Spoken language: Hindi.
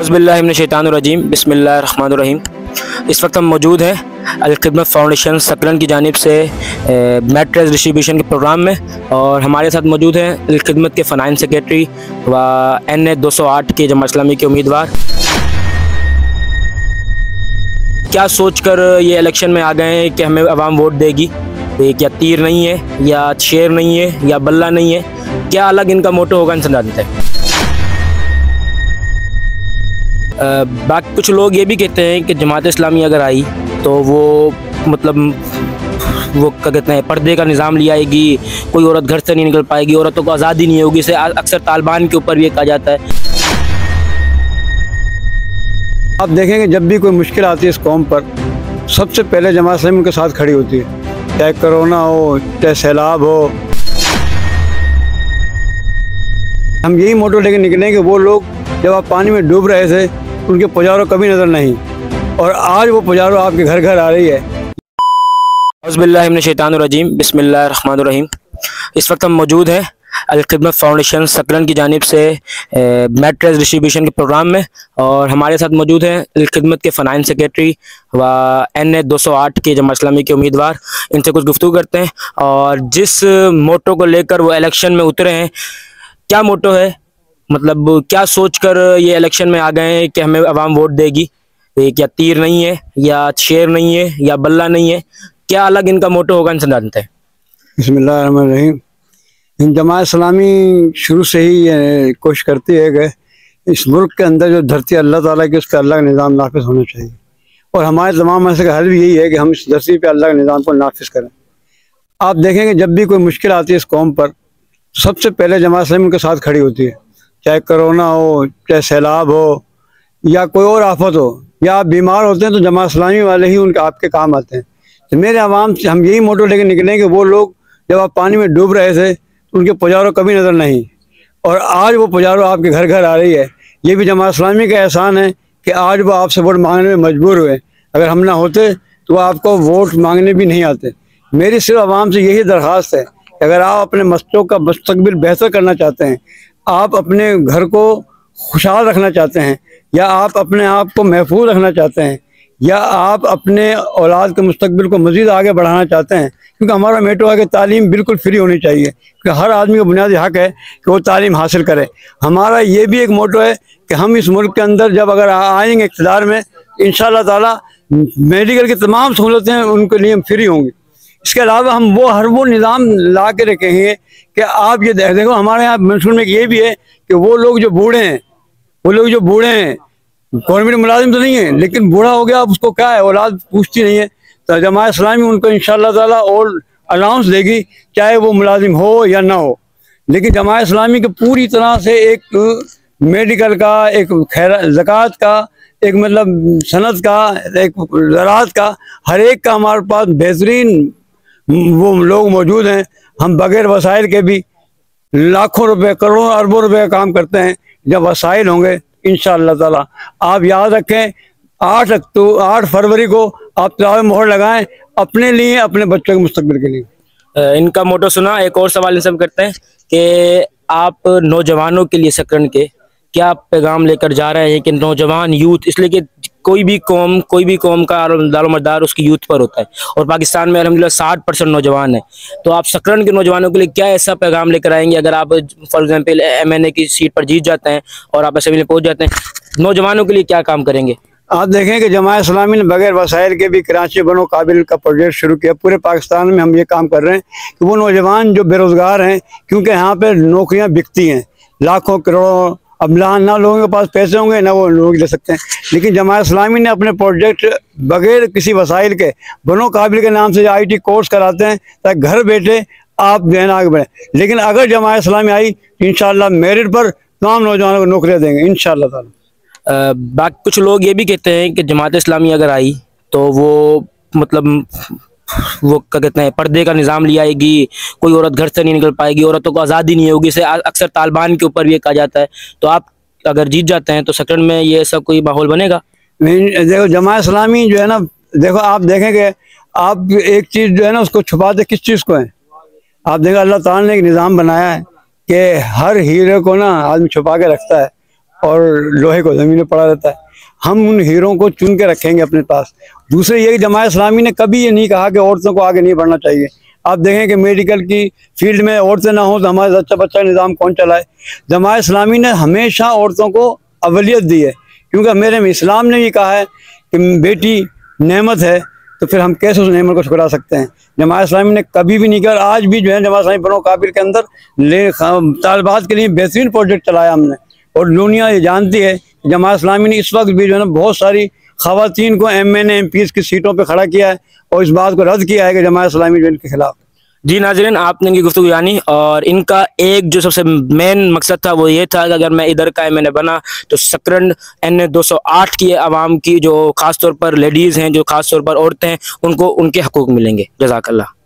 औज़ुबिल्लाहिमिनश्शैतानिर्रजीम बिस्मिल्लाहिर्रहमानिर्रहीम। इस वक्त हम मौजूद हैं अल-खिदमत फाउंडेशन सकरन की जानिब से मैट्रेस डिस्ट्रीब्यूशन के प्रोग्राम में, और हमारे साथ मौजूद हैं अल-खिदमत के फ़नाइन सेक्रेटरी व NA 208 के जमात इस्लामी के उम्मीदवार। क्या सोचकर ये इलेक्शन में आ गए हैं कि हमें आवाम वोट देगी? क्या तीर नहीं है, या शेर नहीं है, या बल्ला नहीं है? क्या अलग इनका मोटो होगा, इनसे जानते हैं। बाकी कुछ लोग ये भी कहते हैं कि जमात इस्लामी अगर आई तो वो क्या कहते हैं, पर्दे का निज़ाम ले आएगी, कोई औरत घर से नहीं निकल पाएगी, औरतों को आज़ादी नहीं होगी। इसे अक्सर तालिबान के ऊपर भी ये कहा जाता है। आप देखेंगे जब भी कोई मुश्किल आती है इस कौम पर, सबसे पहले जमात इस्लामी उनके साथ खड़ी होती है, चाहे कोरोना हो, चाहे सैलाब हो। हम यही मोटो लेके निकलेंगे, वो लोग जब आप पानी में डूब रहे थे उनके पुजारो कभी नज़र नहीं, और आज वो पुजारो आपके घर घर आ रही है। औज़ुबिल्लाहिमिनश्शैतानिर्रजीम बिस्मिल्लाहिर्रहमानिर्रहीम। इस वक्त हम मौजूद हैं अल-खिदमत फाउंडेशन सकरन की जानिब से मैट्रेस डिस्ट्रीब्यूशन के प्रोग्राम में, और हमारे साथ मौजूद हैं अल-खिदमत के फ़नाइन सेक्रेटरी व NA 208 के जमात इस्लामी के उम्मीदवार। इनसे कुछ गुफ्तगू करते हैं, और जिस मोटो को लेकर वो इलेक्शन में उतरे हैं, क्या मोटो है, क्या सोचकर ये इलेक्शन में आ गए हैं कि हमें आवाम वोट देगी? क्या तीर नहीं है, या शेर नहीं है, या बल्ला नहीं है? क्या अलग इनका मोटो होगा, इनसे जानते हैं। बिस्मिल्लाहिर्रहमानिर्रहीम। जमात इस्लामी शुरू से ही कोशिश करती है कि इस मुल्क के अंदर जो धरती अल्लाह ताला की, उस पर अल्लाह का निज़ाम नाफिज होना चाहिए, और हमारे तमाम मसले का हल भी यही है कि हम इस धरती पे अल्लाह के निज़ाम को नाफिज करें। आप देखेंगे जब भी कोई मुश्किल आती है इस कौम पर, सबसे पहले जमात इस्लामी उनके साथ खड़ी होती है, चाहे कोरोना हो, चाहे सैलाब हो, या कोई और आफत हो, या आप बीमार होते हैं तो जमात इस्लामी वाले ही उनके आपके काम आते हैं। तो मेरे आवाम से हम यही मोटो लेके निकलेंगे, वो लोग जब आप पानी में डूब रहे थे उनके पुजारो कभी नज़र नहीं, और आज वो पुजारो आपके घर घर आ रही है। ये भी जमात इस्लामी का एहसान है कि आज वो आपसे वोट मांगने में मजबूर हुए। अगर हम ना होते तो आपको वोट मांगने भी नहीं आते। मेरी सिर्फ आवाम से यही दरख्वास्त है कि अगर आप अपने बच्चों का मुस्तकबिल बेहतर करना चाहते हैं, आप अपने घर को खुशहाल रखना चाहते हैं, या आप अपने आप को महफूज रखना चाहते हैं, या आप अपने औलाद के मुस्तकबिल को मज़ीद आगे बढ़ाना चाहते हैं, क्योंकि हमारा मेटो है कि तालीम बिल्कुल फ्री होनी चाहिए, क्योंकि हर आदमी का बुनियादी हक है कि वो तालीम हासिल करे। हमारा ये भी एक मोटो है कि हम इस मुल्क के अंदर जब अगर आएंगे इक़्तिदार में, इंशाअल्लाह ताला मेडिकल की तमाम सहूलतें उनके लिए फ्री होंगी। इसके अलावा हम हर वो निज़ाम ला के रखेंगे कि आप ये देखो, हमारे यहाँ मंसूर में ये भी है कि वो लोग जो बूढ़े हैं, गवर्नमेंट मुलाजिम तो नहीं है, लेकिन बूढ़ा हो गया, अब उसको क्या है, औलाद पूछती नहीं है, तो जमात इस्लामी उनको इंशाअल्लाह ताला और अलाउंस देगी, चाहे वो मुलाजिम हो या ना हो। लेकिन जमात इस्लामी के पूरी तरह से एक मेडिकल का, एक खैर ज़कात का, एक सनत का, एक ज़राअत का, हर एक का हमारे पास बेहतरीन वो लोग मौजूद हैं। हम बगैर वसाइल के भी लाखों रुपए, करोड़ों अरबों रुपए का काम करते हैं। जब वसाइल होंगे इंशाअल्लाह ताला, आप याद रखें, 8 फरवरी को आप चुनाव मोहर लगाएं अपने लिए, अपने बच्चों के मुस्तकबिल के लिए। इनका मोटो सुना। एक और सवाल इनसे हम करते हैं कि आप नौजवानों के लिए सकरन के क्या पैगाम लेकर जा रहे हैं कि नौजवान यूथ, इसलिए कि कोई भी कौम का दारोमदार उसकी यूथ पर होता है, और पाकिस्तान में अल्हम्दुलिल्लाह 60% नौजवान है, तो आप सकरन के नौजवानों के लिए क्या ऐसा पैगाम लेकर आएंगे? अगर आप फॉर एग्जांपल MNA की सीट पर जीत जाते हैं और आप असेंबली में पहुंच जाते हैं, नौजवानों के लिए क्या काम करेंगे? आप देखें कि जमात इस्लामी ने बगैर वसाइल के भी कराची बनो काबिल का प्रोजेक्ट शुरू किया। पूरे पाकिस्तान में हम ये काम कर रहे हैं कि वो नौजवान जो बेरोज़गार हैं, क्योंकि यहाँ पर नौकरियाँ बिकती हैं लाखों करोड़ों, अब ना लोगों के पास पैसे होंगे ना वो लोग ले सकते हैं, लेकिन जमात इस्लामी ने अपने प्रोजेक्ट बगैर किसी वसाइल के बनो काबिल के नाम से IT कोर्स कराते हैं, ताकि घर बैठे आप जो है ना आगे बढ़ें। लेकिन अगर जमात इस्लामी आई तो इंशाअल्लाह मेरिट पर तमाम नौजवानों को नौकरियाँ देंगे इंशाअल्लाह ताला। बाकी कुछ लोग ये भी कहते हैं कि जमात इस्लामी अगर आई तो वो क्या कहते हैं, पर्दे का निज़ाम ले आएगी, कोई औरत घर से नहीं निकल पाएगी, औरतों को आज़ादी नहीं होगी। इसे अक्सर तालिबान के ऊपर भी ये कहा जाता है। तो आप अगर जीत जाते हैं तो सकरन में ये सब कोई माहौल बनेगा? देखो, जमात इस्लामी जो है ना, देखो आप देखेंगे, आप एक चीज़ जो है ना उसको छुपाते किस चीज़ को है। आप देखो अल्लाह ताला ने एक निज़ाम बनाया है कि हर हीरे को ना आदमी छुपा के रखता है, और लोहे को ज़मीन में पड़ा रहता है। हम उन हीरों को चुन के रखेंगे अपने पास। दूसरे ये कि जमात इस्लामी ने कभी ये नहीं कहा कि औरतों को आगे नहीं बढ़ना चाहिए। आप देखें कि मेडिकल की फील्ड में औरतें ना हो तो हमारा अच्छा बच्चा निज़ाम कौन चलाए। जमात इस्लामी ने हमेशा औरतों को अवलियत दी है, क्योंकि मेरे इस्लाम ने ये कहा है कि बेटी नेमत है, तो फिर हम कैसे उस नेमत को ठुकरा सकते हैं। जमात इस्लामी ने कभी भी नहीं किया। आज भी जो है जमात इस्लामी बनो काबिल के अंदर तालिबात के लिए बेहतरीन प्रोजेक्ट चलाया हमने, और दुनिया ये जानती है कि जमात इस्लामी ने इस वक्त भी जो है ना बहुत सारी ख़वातीन को MNA MPs की सीटों पर खड़ा किया है, और इस बात को रद्द किया है कि जमात इस्लामी जो इनके खिलाफ। जी नाज़रीन, आपने इनकी गुफ्तगू जानी, और इनका एक जो सबसे मेन मकसद था वो ये था कि अगर मैं इधर का MNA बना तो सकरंद NA 208 की आवाम की जो ख़ास तौर पर लेडीज़ हैं, जो ख़ास तौर पर औरतें हैं, उनको उनके हकूक़ मिलेंगे। जज़ाकल्लाह।